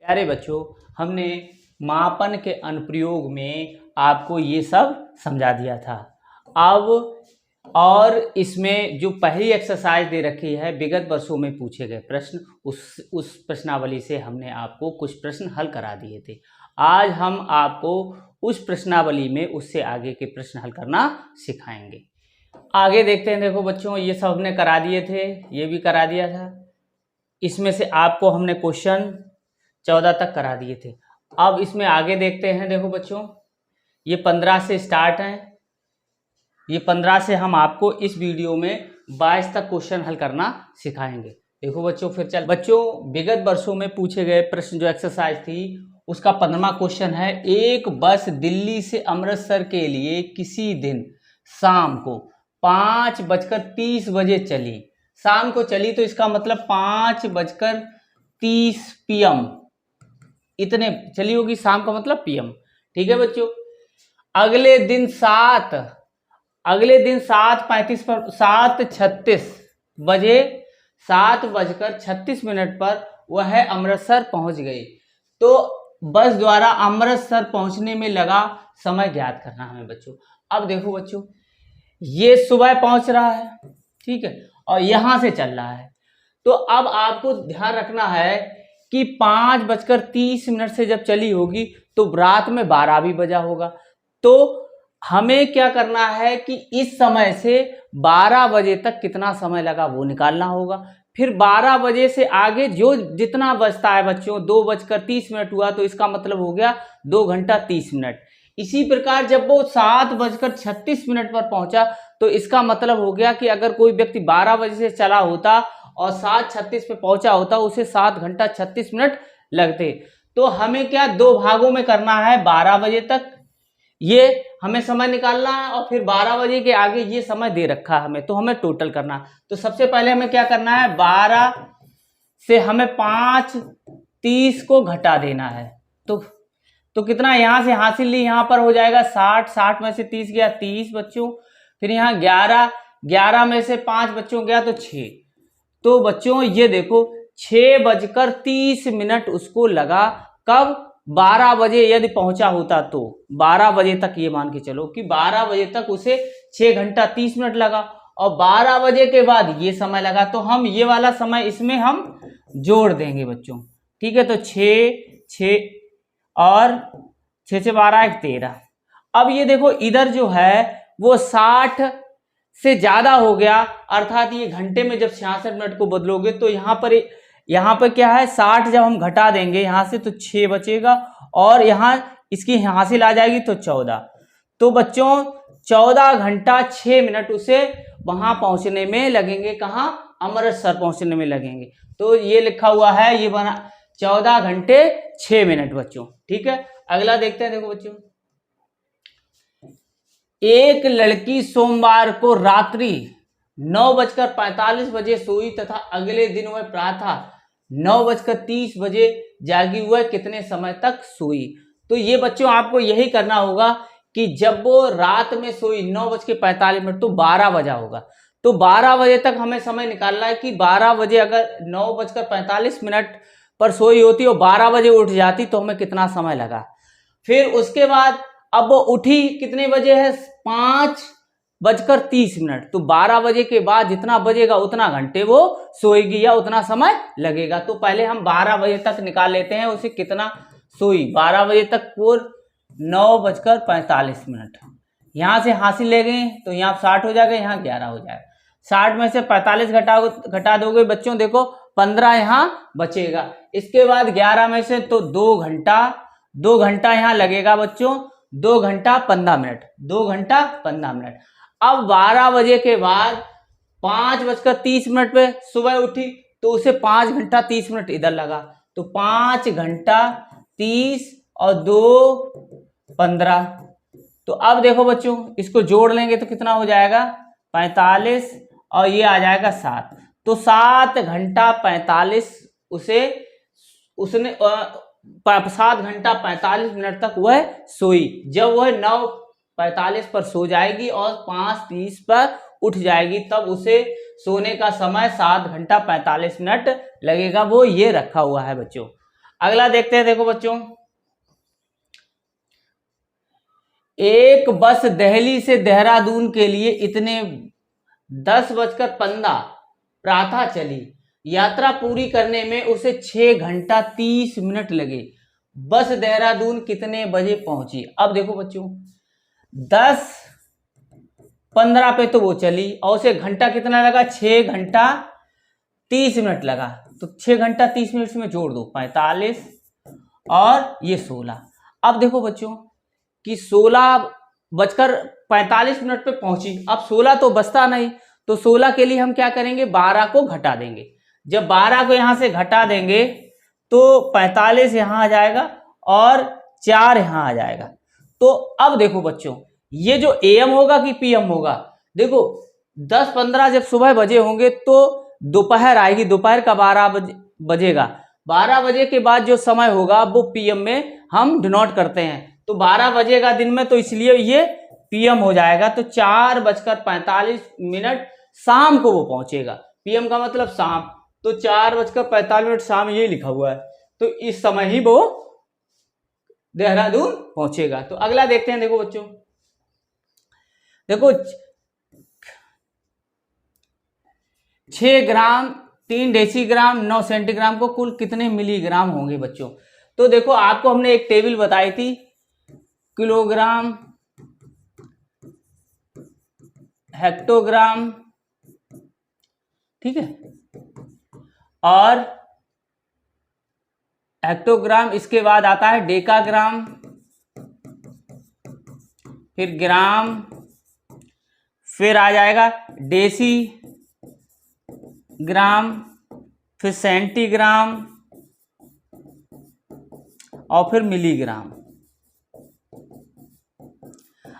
प्यारे बच्चों, हमने मापन के अनुप्रयोग में आपको ये सब समझा दिया था। अब और इसमें जो पहली एक्सरसाइज दे रखी है विगत वर्षों में पूछे गए प्रश्न, उस प्रश्नावली से हमने आपको कुछ प्रश्न हल करा दिए थे। आज हम आपको उस प्रश्नावली में उससे आगे के प्रश्न हल करना सिखाएंगे। आगे देखते हैं। देखो बच्चों, ये सब हमने करा दिए थे, ये भी करा दिया था। इसमें से आपको हमने क्वेश्चन 14 तक करा दिए थे। अब इसमें आगे देखते हैं। देखो बच्चों, ये 15 से स्टार्ट है। ये 15 से हम आपको इस वीडियो में 22 तक क्वेश्चन हल करना सिखाएंगे। देखो बच्चों, फिर चल बच्चों, विगत वर्षों में पूछे गए प्रश्न जो एक्सरसाइज थी उसका 15वां क्वेश्चन है। एक बस दिल्ली से अमृतसर के लिए किसी दिन शाम को 5:30 बजे चली। शाम को चली तो इसका मतलब 5:30 PM इतने चली होगी। शाम का मतलब PM। ठीक है बच्चों। अगले दिन 7:36 पर 7:36 पर वह अमृतसर पहुंच गई। तो बस द्वारा अमृतसर पहुंचने में लगा समय ज्ञात करना हमें बच्चों। अब देखो बच्चों, ये सुबह पहुंच रहा है, ठीक है, और यहां से चल रहा है। तो अब आपको ध्यान रखना है कि 5:30 से जब चली होगी तो रात में 12 भी बजा होगा। तो हमें क्या करना है कि इस समय से 12 बजे तक कितना समय लगा वो निकालना होगा। फिर 12 बजे से आगे जो जितना बजता है बच्चों, 2:30 हुआ तो इसका मतलब हो गया 2 घंटा 30 मिनट। इसी प्रकार जब वो 7:36 पर पहुंचा तो इसका मतलब हो गया कि अगर कोई व्यक्ति 12 बजे से चला होता और 7:36 पे पहुंचा होता, उसे 7 घंटा 36 मिनट लगते। तो हमें क्या 2 भागों में करना है। 12 बजे तक ये हमें समय निकालना है और फिर 12 बजे के आगे ये समय दे रखा है हमें, तो हमें टोटल करना है। तो सबसे पहले हमें क्या करना है, 12 से हमें 5:30 को घटा देना है। तो कितना यहां से हासिल ली, यहां पर हो जाएगा 60 में से 30 गया 30 बच्चों। फिर यहाँ 11 में से 5 बच्चों गया तो 6। तो बच्चों ये देखो 6:30 उसको लगा। कब? 12 बजे यदि पहुंचा होता तो 12 बजे तक, ये मान के चलो कि 12 बजे तक उसे 6 घंटा 30 मिनट लगा और 12 बजे के बाद ये समय लगा। तो हम ये वाला समय इसमें हम जोड़ देंगे बच्चों, ठीक है। तो 6 और 6 से 12 13। अब ये देखो इधर जो है वो 60 से ज्यादा हो गया, अर्थात ये घंटे में जब 66 मिनट को बदलोगे तो यहाँ पर क्या है, 60 जब हम घटा देंगे यहां से तो 6 बचेगा और यहाँ इसकी हासिल आ जाएगी तो 14। तो बच्चों 14 घंटा 6 मिनट उसे वहां पहुंचने में लगेंगे। कहाँ? अमृतसर पहुंचने में लगेंगे। तो ये लिखा हुआ है, ये बना 14 घंटे 6 मिनट बच्चों, ठीक है। अगला देखते हैं। देखो बच्चों, एक लड़की सोमवार को रात्रि 9:45 बजे सोई तथा अगले दिन वह प्रातः 9:30 बजे जागी। हुआ कितने समय तक सोई? तो ये बच्चों आपको यही करना होगा कि जब वो रात में सोई 9:45 तो 12 बजा होगा। तो 12 बजे तक हमें समय निकालना है कि 12 बजे अगर 9:45 पर सोई होती और 12 बजे उठ जाती तो हमें कितना समय लगा। फिर उसके बाद अब वो उठी कितने बजे है, 5:30। तो 12 बजे के बाद जितना बजेगा उतना घंटे वो सोएगी या उतना समय लगेगा। तो पहले हम 12 बजे तक निकाल लेते हैं उसे कितना सोई। 12 बजे तक वो 9:45। यहां से हासिल ले गए तो यहाँ 60 हो जाएगा, यहाँ 11 हो जाएगा। 60 में से 45 घटा दोगे बच्चों, देखो 15 यहाँ बचेगा। इसके बाद 11 में से तो 2 घंटा यहाँ लगेगा बच्चों, 2 घंटा 15 मिनट, 2 घंटा 15 मिनट। अब 12 बजे के बाद 5:30 पे सुबह उठी तो उसे 5 घंटा 30 मिनट इधर लगा। तो 5 घंटा 30 और 2 15। तो अब देखो बच्चों इसको जोड़ लेंगे तो कितना हो जाएगा, 45 और ये आ जाएगा 7। तो 7 घंटा 45 उसने 7 घंटा 45 मिनट तक वह सोई। जब वह 9:45 पर सो जाएगी और 5:30 पर उठ जाएगी तब उसे सोने का समय 7 घंटा 45 मिनट लगेगा। वो ये रखा हुआ है बच्चों। अगला देखते हैं, देखो बच्चों, एक बस दिल्ली से देहरादून के लिए इतने 10:15 प्रातः चली। यात्रा पूरी करने में उसे 6 घंटा 30 मिनट लगे। बस देहरादून कितने बजे पहुंची? अब देखो बच्चों, 10:15 पे तो वो चली और उसे घंटा कितना लगा? 6 घंटा 30 मिनट लगा। तो 6 घंटा 30 मिनट में जोड़ दो, 45 और ये 16। अब देखो बच्चों कि 16:45 पे पहुंची। अब 16 तो बचता नहीं, तो 16 के लिए हम क्या करेंगे? 12 को घटा देंगे। जब 12 को यहां से घटा देंगे तो 45 यहां आ जाएगा और 4 यहां आ जाएगा। तो अब देखो बच्चों, ये जो AM होगा कि PM होगा? देखो 10:15 जब सुबह बजे होंगे तो दोपहर आएगी, दोपहर का 12 बजेगा। 12 बजे के बाद जो समय होगा वो PM में हम डिनोट करते हैं। तो 12 बजेगा दिन में, तो इसलिए ये PM हो जाएगा। तो 4:45 शाम को वो पहुंचेगा। PM का मतलब शाम, तो 4:45 शाम ये लिखा हुआ है, तो इस समय ही वो देहरादून पहुंचेगा। तो अगला देखते हैं, देखो बच्चों, देखो 6 ग्राम 3 डेसीग्राम 9 सेंटीग्राम को कुल कितने मिलीग्राम होंगे बच्चों? तो देखो आपको हमने एक टेबल बताई थी, किलोग्राम, हेक्टोग्राम, ठीक है, और हेक्टोग्राम, इसके बाद आता है डेकाग्राम, फिर ग्राम, फिर आ जाएगा डेसी ग्राम, फिर सेंटीग्राम और फिर मिलीग्राम।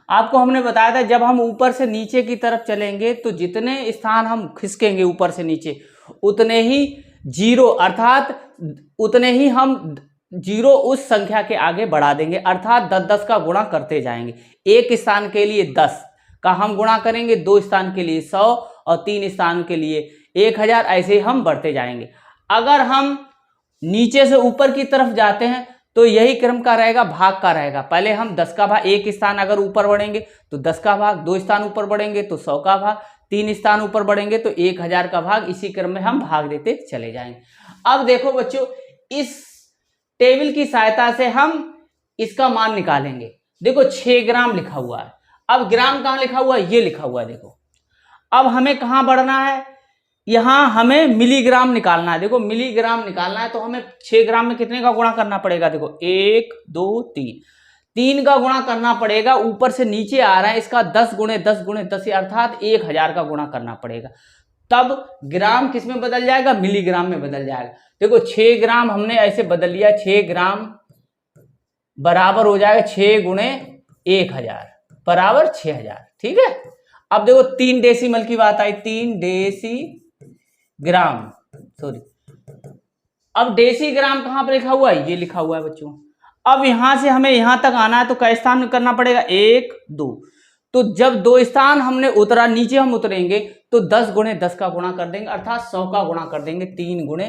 आपको हमने बताया था जब हम ऊपर से नीचे की तरफ चलेंगे तो जितने स्थान हम खिसकेंगे ऊपर से नीचे उतने ही जीरो, अर्थात उतने ही हम जीरो उस संख्या के आगे बढ़ा देंगे, अर्थात 10-10 का गुणा करते जाएंगे। एक स्थान के लिए 10 का हम गुणा करेंगे, 2 स्थान के लिए 100 और 3 स्थान के लिए 1000, ऐसे ही हम बढ़ते जाएंगे। अगर हम नीचे से ऊपर की तरफ जाते हैं तो यही क्रम का रहेगा, भाग का रहेगा। पहले हम 10 का भाग, एक स्थान अगर ऊपर बढ़ेंगे तो 10 का भाग, 2 स्थान ऊपर बढ़ेंगे तो 100 का भाग, 3 स्थान ऊपर बढ़ेंगे तो 1000 का भाग, इसी क्रम में हम भाग देते चले जाएंगे। अब देखो बच्चों, इस टेबल की सहायता से हम इसका मान निकालेंगे। देखो 6 ग्राम लिखा हुआ है, अब ग्राम कहाँ लिखा हुआ है? ये लिखा हुआ है। देखो अब हमें कहाँ बढ़ना है? यहां हमें मिलीग्राम निकालना है। देखो मिलीग्राम निकालना है तो हमें 6 ग्राम में कितने का गुणा करना पड़ेगा? देखो 1 2 3 का गुणा करना पड़ेगा। ऊपर से नीचे आ रहा है, इसका 10 गुणे 10 गुणे 10 अर्थात 1000 का गुणा करना पड़ेगा, तब ग्राम किस में बदल जाएगा? मिलीग्राम में बदल जाएगा। देखो 6 ग्राम हमने ऐसे बदल लिया, 6 ग्राम बराबर हो जाएगा 6 गुणे 1000 बराबर 6000, ठीक है। अब देखो 3 डेसिमल की बात आई, 3 डेसीग्राम, सॉरी, अब डेसीग्राम कहां पर लिखा हुआ है? ये लिखा हुआ है बच्चों। अब यहां से हमें यहां तक आना है तो कै स्थान करना पड़ेगा? 1 2। तो जब 2 स्थान हमने उतरा, नीचे हम उतरेंगे तो 10 गुणे 10 का गुणा कर देंगे, अर्थात 100 का गुणा कर देंगे, 3 गुणे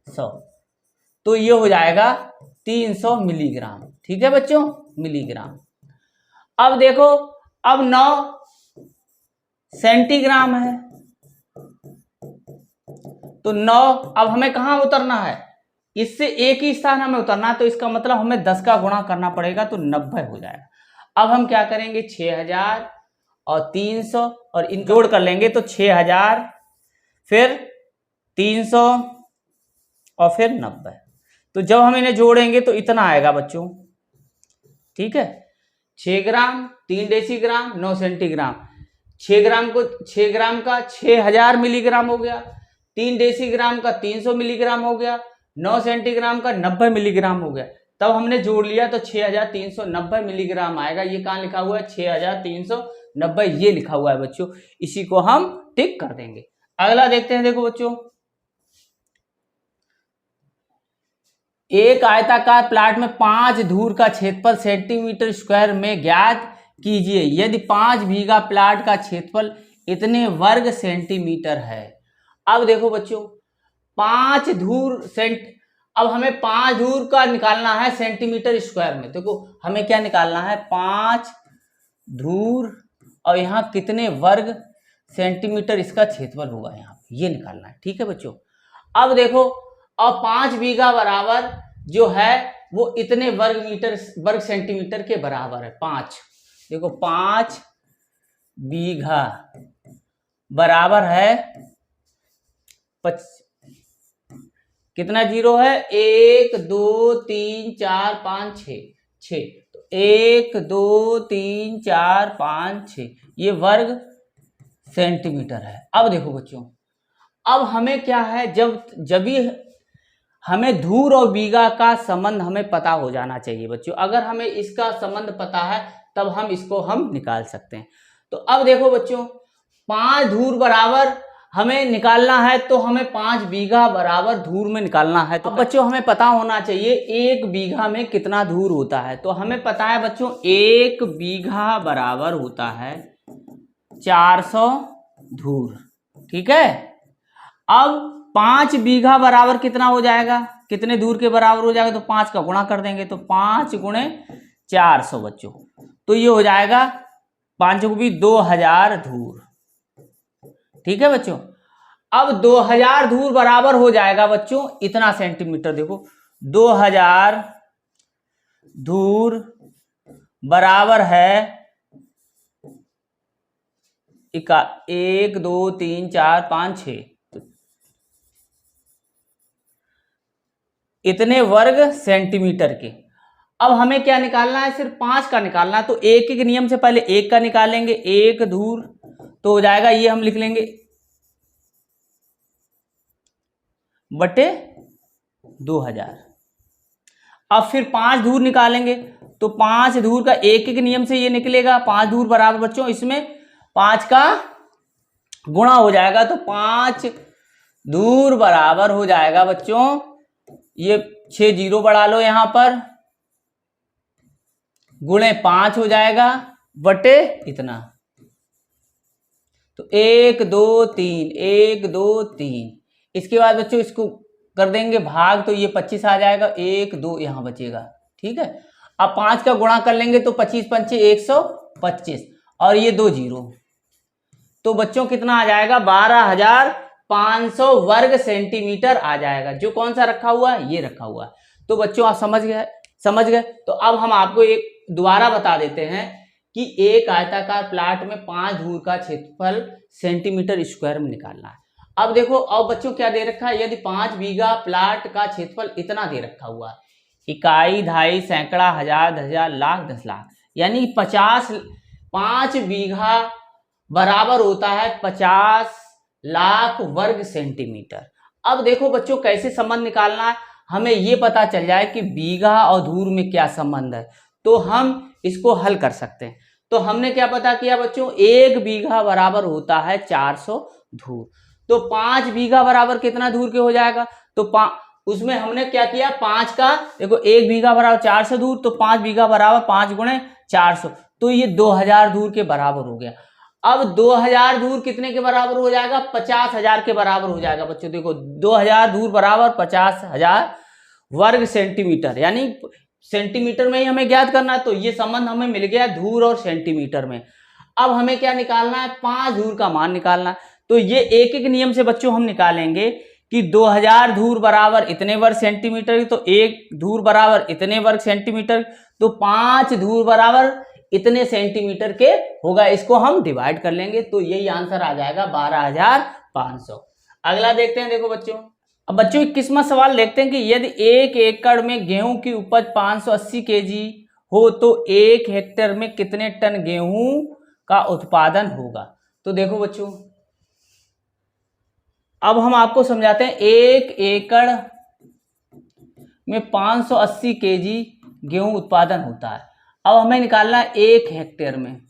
100, तो ये हो जाएगा 300 मिलीग्राम, ठीक है बच्चों, मिलीग्राम। अब देखो, अब 9 सेंटीग्राम है, तो 9, अब हमें कहां उतरना है? इससे एक ही स्थान हमें उतरना है, तो इसका मतलब हमें 10 का गुणा करना पड़ेगा, तो 90 हो जाएगा। अब हम क्या करेंगे? 6000 और 300 और इन जोड़ कर लेंगे, तो 6000 फिर 300 और फिर 90। तो जब हम इन्हें जोड़ेंगे तो इतना आएगा बच्चों, ठीक है। 6 ग्राम 3 डेसीग्राम 9 सेंटीग्राम, 6 ग्राम को 6 ग्राम का 6000 मिलीग्राम हो गया, 3 डेसीग्राम का 300 मिलीग्राम हो गया, 9 सेंटीग्राम का 90 मिलीग्राम हो गया। तब हमने जोड़ लिया तो 6390 मिलीग्राम आएगा। ये कहाँ लिखा हुआ है? 6390 ये लिखा हुआ है बच्चों, इसी को हम टिक कर देंगे। अगला देखते हैं, देखो बच्चों, एक आयताकार प्लाट में 5 धूर का क्षेत्रफल सेंटीमीटर स्क्वायर में ज्ञात कीजिए यदि 5 बीघा प्लाट का क्षेत्रफल इतने वर्ग सेंटीमीटर है। अब देखो बच्चों, 5 धूर अब हमें 5 धूर का निकालना है सेंटीमीटर स्क्वायर में। देखो हमें क्या निकालना है, 5 धूर और यहाँ कितने वर्ग सेंटीमीटर इसका क्षेत्रफल होगा, यहाँ पे ये निकालना है। ठीक है बच्चों, अब देखो, अब 5 बीघा बराबर जो है वो इतने वर्ग सेंटीमीटर के बराबर है। 5 देखो 5 बीघा बराबर है कितना जीरो है, 1 2 3 4 5 6, तो 1 2 3 4 5 6 ये वर्ग सेंटीमीटर है। अब देखो बच्चों, अब हमें क्या है, जब भी हमें धूर और बीघा का संबंध हमें पता हो जाना चाहिए बच्चों। अगर हमें इसका संबंध पता है तब हम इसको निकाल सकते हैं। तो अब देखो बच्चों, 5 धूर बराबर हमें निकालना है, तो हमें 5 बीघा बराबर धूर में निकालना है। तो बच्चों हमें पता होना चाहिए 1 बीघा में कितना धूर होता है। तो हमें पता है बच्चों 1 बीघा बराबर होता है 400 धूर। ठीक है, अब 5 बीघा बराबर कितना हो जाएगा, कितने धूर के बराबर हो जाएगा, तो 5 का गुणा कर देंगे, तो 5 गुणे 400 बच्चों, तो ये हो जाएगा 5 को भी 2000 धूर। ठीक है बच्चों, अब 2000 धूर बराबर हो जाएगा बच्चों इतना सेंटीमीटर। देखो 2000 धूर बराबर है 1 2 3 4 5 6 इतने वर्ग सेंटीमीटर के। अब हमें क्या निकालना है, सिर्फ 5 का निकालना है। तो एक एक नियम से पहले 1 का निकालेंगे, 1 धूर तो हो जाएगा, ये हम लिख लेंगे बटे 2000। अब फिर 5 धूर निकालेंगे, तो 5 धूर का एक एक नियम से ये निकलेगा, 5 धूर बराबर बच्चों इसमें 5 का गुणा हो जाएगा, तो 5 धूर बराबर हो जाएगा बच्चों, ये 6 जीरो बढ़ा लो यहां पर, गुणे 5 हो जाएगा बटे इतना, तो 1 2 3 1 2 3। इसके बाद बच्चों इसको कर देंगे भाग, तो ये 25 आ जाएगा, 1 2 यहां बचेगा। ठीक है, अब 5 का गुणा कर लेंगे तो 25 पंचे 125 और ये 2 जीरो, तो बच्चों कितना आ जाएगा, 12500 वर्ग सेंटीमीटर आ जाएगा। जो कौन सा रखा हुआ है, ये रखा हुआ है। तो बच्चों आप समझ गए। तो अब हम आपको एक दोबारा बता देते हैं कि एक आयताकार प्लाट में 5 धूर का क्षेत्रफल सेंटीमीटर स्क्वायर में निकालना है। अब देखो, अब बच्चों क्या दे रखा है, यदि 5 बीघा प्लाट का क्षेत्रफल इतना दे रखा हुआ है, इकाई, दहाई, सैकड़ा, हजार, 10,000, लाख, 10 लाख, यानी 5 बीघा बराबर होता है 50 लाख वर्ग सेंटीमीटर। अब देखो बच्चों कैसे संबंध निकालना है, हमें ये पता चल जाए कि बीघा और धूर में क्या संबंध है, तो हम इसको हल कर सकते हैं। तो हमने क्या पता किया बच्चों, 1 बीघा बराबर होता है 400 धूर, तो 5 बीघा बराबर कितना धूर के हो जाएगा, तो उसमें हमने क्या किया, 5 का देखो 1 बीघा बराबर 400 धूर, तो 5 बीघा बराबर 5 गुणे 400, तो ये 2000 धूर के बराबर हो गया। अब 2000 धूर कितने के बराबर हो जाएगा, 50,000 के बराबर हो जाएगा बच्चों। देखो 2000 धूर बराबर 50,000 वर्ग सेंटीमीटर, यानी सेंटीमीटर में ही हमें ज्ञात करना है। तो ये संबंध हमें मिल गया धूर और सेंटीमीटर में। अब हमें क्या निकालना है, 5 धूर का मान निकालना है। तो ये एक एक नियम से बच्चों हम निकालेंगे कि 2000 धूर बराबर इतने वर्ग सेंटीमीटर, तो 1 धूर बराबर इतने वर्ग सेंटीमीटर, तो 5 धूर बराबर इतने सेंटीमीटर के होगा। इसको हम डिवाइड कर लेंगे, तो यही आंसर आ जाएगा 12,500। अगला देखते हैं, देखो बच्चों, अब बच्चों 21वां सवाल देखते हैं कि यदि 1 एकड़ में गेहूं की उपज 580 केजी हो तो 1 हेक्टेयर में कितने टन गेहूं का उत्पादन होगा। तो देखो बच्चों, अब हम आपको समझाते हैं, 1 एकड़ में 580 केजी गेहूं उत्पादन होता है। अब हमें निकालना है 1 हेक्टेयर में,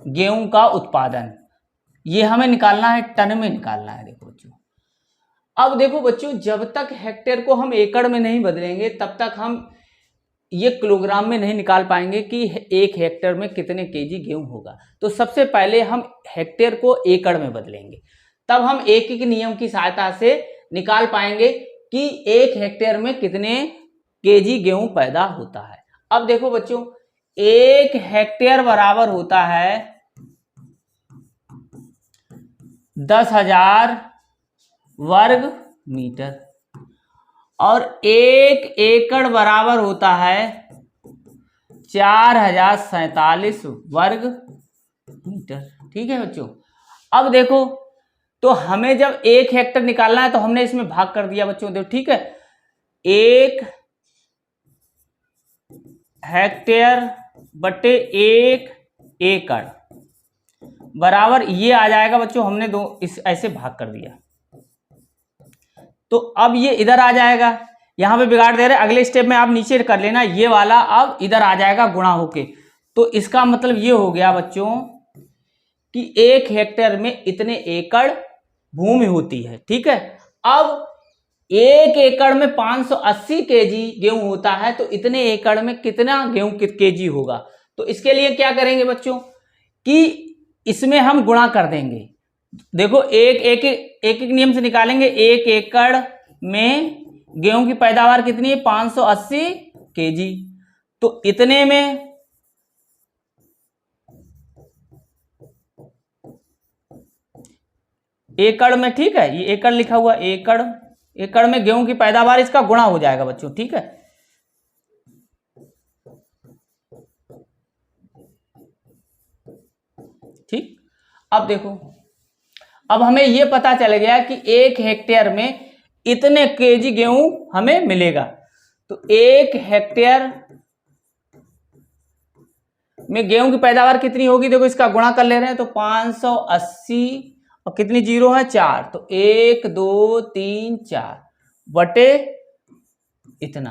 गेहूं का उत्पादन, ये हमें निकालना है टन में निकालना है। देखो बच्चों, अब देखो बच्चों, जब तक हेक्टेयर को हम एकड़ में नहीं बदलेंगे तब तक हम ये किलोग्राम में नहीं निकाल पाएंगे कि 1 हेक्टेयर में कितने केजी गेहूं होगा। तो सबसे पहले हम हेक्टेयर को एकड़ में बदलेंगे, तब हम एक एक नियम की सहायता से निकाल पाएंगे कि 1 हेक्टेयर में कितने केजी गेहूं पैदा होता है। अब देखो बच्चों, 1 हेक्टेयर बराबर होता है 10,000 वर्ग मीटर और 1 एकड़ बराबर होता है 4,047 वर्ग मीटर। ठीक है बच्चों, अब देखो तो हमें जब 1 हेक्टेयर निकालना है तो हमने इसमें भाग कर दिया बच्चों। देखो ठीक है, 1 हेक्टेयर बटे 1 एकड़ बराबर ये आ जाएगा बच्चों, हमने दो इस ऐसे भाग कर दिया तो अब ये इधर आ जाएगा। यहां पे बिगाड़ दे रहे, अगले स्टेप में आप नीचे कर लेना, ये वाला अब इधर आ जाएगा गुणा होके। तो इसका मतलब ये हो गया बच्चों कि 1 हेक्टेयर में इतने एकड़ भूमि होती है। ठीक है, अब 1 एकड़ में 580 केजी गेहूं होता है तो इतने एकड़ में कितना गेहूं केजी होगा। तो इसके लिए क्या करेंगे बच्चों कि इसमें हम गुणा कर देंगे। देखो एक एक नियम से निकालेंगे। 1 एकड़ में गेहूं की पैदावार कितनी है, 580 केजी, तो इतने में एकड़ में, ठीक है, ये एकड़ लिखा हुआ, एकड़ में गेहूं की पैदावार इसका गुणा हो जाएगा बच्चों। ठीक है, ठीक। अब देखो, अब हमें यह पता चल गया कि 1 हेक्टेयर में इतने केजी गेहूं हमें मिलेगा। तो 1 हेक्टेयर में गेहूं की पैदावार कितनी होगी, देखो इसका गुणा कर ले रहे हैं तो 580 और कितनी जीरो है, 4, तो 1 2 3 4 बटे इतना।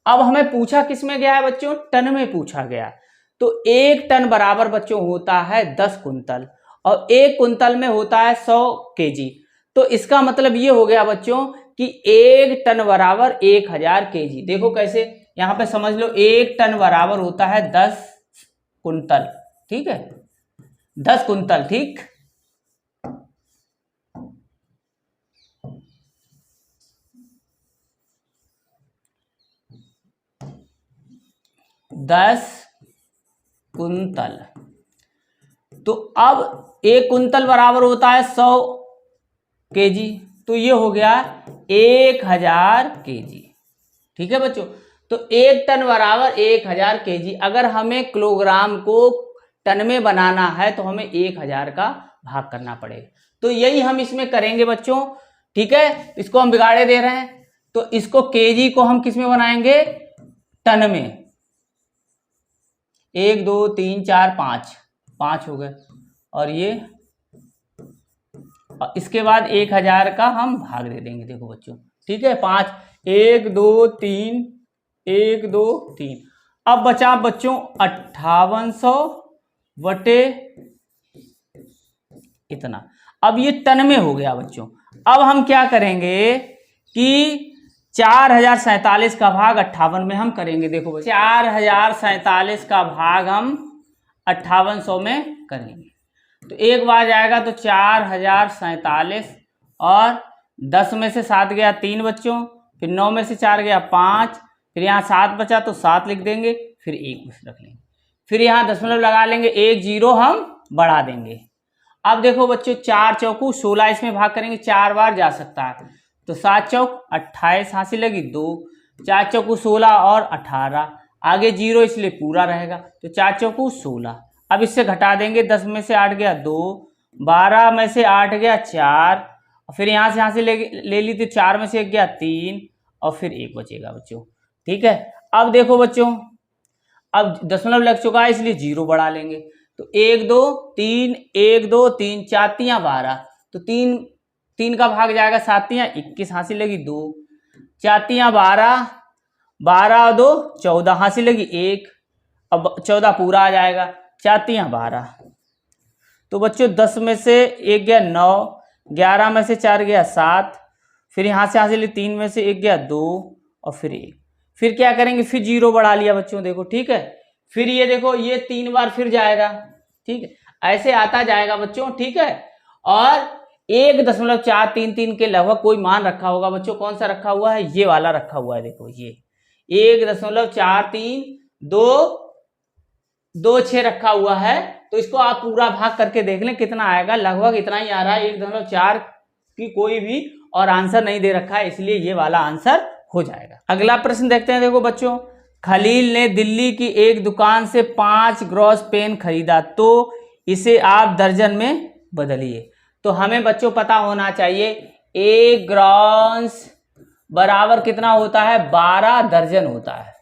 अब हमें पूछा किस में गया है बच्चों, टन में पूछा गया। तो 1 टन बराबर बच्चों होता है 10 कुंतल और 1 कुंतल में होता है 100 केजी। तो इसका मतलब ये हो गया बच्चों कि 1 टन बराबर 1000 केजी। देखो कैसे, यहां पे समझ लो 1 टन बराबर होता है 10 कुंतल। ठीक है, 10 कुंतल। ठीक, दस कुंतल। तो अब 1 कुंतल बराबर होता है 100 केजी, तो ये हो गया 1000 केजी। ठीक है बच्चों, तो 1 टन बराबर 1000 केजी। अगर हमें किलोग्राम को टन में बनाना है तो हमें 1000 का भाग करना पड़ेगा। तो यही हम इसमें करेंगे बच्चों। ठीक है, इसको हम बिगाड़े दे रहे हैं तो इसको केजी को हम किस में बनाएंगे, टन में। 1 2 3 4 5 हो गए और ये, इसके बाद 1000 का हम भाग दे देंगे। देखो बच्चों, ठीक है, 5 1 2 3 1 2 3। अब बचा बच्चों 5800 बटे इतना। अब ये टन में हो गया बच्चों। अब हम क्या करेंगे कि 4047 का भाग 58 में हम करेंगे। देखो बच्चों, 4047 का भाग हम 5800 में करेंगे तो एक बार जाएगा तो 4047 और 10 में से 7 गया 3 बच्चों, फिर 9 में से 4 गया 5, फिर यहाँ 7 बचा तो 7 लिख देंगे, फिर 1 रख लेंगे, फिर यहाँ दशमलव लगा लेंगे, 1 0 हम बढ़ा देंगे। अब देखो बच्चों, 4 चौकू 16 इसमें भाग करेंगे, 4 बार जा सकता है तो 7 चौक 28 हासिल लगी 2, 4 चौकू 16 और 18, आगे 0 इसलिए पूरा रहेगा तो 4 चौकू 16। अब इससे घटा देंगे, 10 में से 8 गया 2, 12 में से 8 गया 4, फिर यहाँ से ले ली तो 4 में से 1 गया 3 और फिर 1 बचेगा बच्चों। ठीक है, अब देखो बच्चों, अब दशमलव लग चुका है इसलिए 0 बढ़ा लेंगे तो 1 2 3 1 2 3 4 3 12, तो 3 का भाग जाएगा 7 21 हासिल लगी 2, 4 12, 12 2 14 हासिल लगी 1, अब 14 पूरा आ जाएगा, 4 12। तो बच्चों 10 में से 1 गया 9, 11 में से 4 गया 7, फिर यहाँ से हासिल 3 में से 1 गया 2 और फिर 1, फिर क्या करेंगे, फिर 0 बढ़ा लिया बच्चों। देखो ठीक है, फिर ये देखो ये 3 बार फिर जाएगा। ठीक है, ऐसे आता जाएगा बच्चों, ठीक है। और 1.433 के लगभग कोई मान रखा होगा बच्चों, कौन सा रखा हुआ है, ये वाला रखा हुआ है, देखो ये 1.43226 रखा हुआ है। तो इसको आप पूरा भाग करके देख लें कितना आएगा, लगभग इतना ही आ रहा है, 1.4 की कोई भी और आंसर नहीं दे रखा है, इसलिए ये वाला आंसर हो जाएगा। अगला प्रश्न देखते हैं, देखो बच्चों, खलील ने दिल्ली की एक दुकान से 5 ग्रॉस पेन खरीदा, तो इसे आप दर्जन में बदलिए। तो हमें बच्चों पता होना चाहिए 1 ग्रॉस बराबर कितना होता है, 12 दर्जन होता है,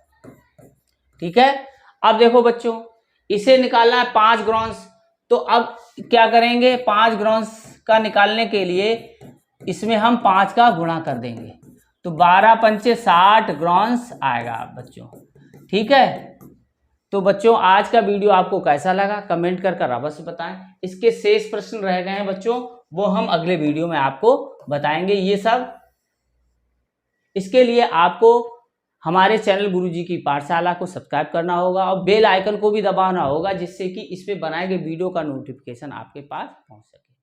ठीक है। अब देखो बच्चों, इसे निकालना है 5 ग्रॉस, तो अब क्या करेंगे, 5 ग्रॉस का निकालने के लिए इसमें हम 5 का गुणा कर देंगे, तो 12 पंचे 60 ग्रॉस आएगा बच्चों, ठीक है। तो बच्चों आज का वीडियो आपको कैसा लगा कमेंट कर अवश्य बताएं। इसके शेष प्रश्न रह गए हैं बच्चों, वो हम अगले वीडियो में आपको बताएंगे ये सब। इसके लिए आपको हमारे चैनल गुरुजी की पाठशाला को सब्सक्राइब करना होगा और बेल आइकन को भी दबाना होगा, जिससे कि इस पे बनाए गए वीडियो का नोटिफिकेशन आपके पास पहुंच सके।